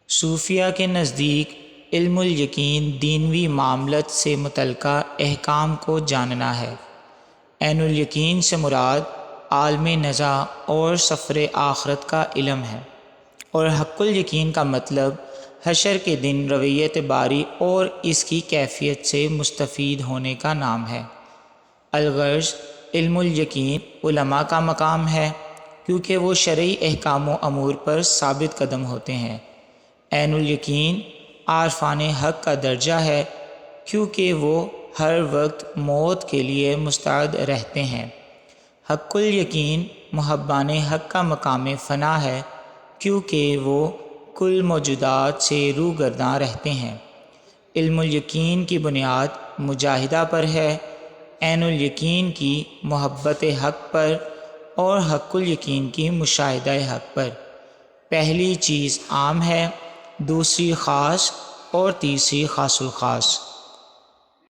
صوفیہ کے نزدیک علم الیقین دینوی معاملت سے متعلقہ احکام کو جاننا ہے۔ عین الیقین سے مراد عالم نزا اور سفر آخرت کا علم ہے، اور حق الیقین کا مطلب حشر کے دن رویت باری اور اس کی کیفیت سے مستفید ہونے کا نام ہے۔ الغرض علم الیقین علماء کا مقام ہے، کیونکہ وہ شرعی احکام و امور پر ثابت قدم ہوتے ہیں۔ عین الیقین عارفان حق کا درجہ ہے، کیونکہ وہ ہر وقت موت کے لیے مستعد رہتے ہیں۔ حق الیقین محبان حق کا مقام فنا ہے، کیونکہ وہ کل موجودات سے روگرداں رہتے ہیں۔ علم الیقین کی بنیاد مجاہدہ پر ہے، عین الیقین کی محبت حق پر، اور حق الیقین کی مشاہدہ حق پر۔ پہلی چیز عام ہے، دوسری خاص، اور تیسری خاص الخاص۔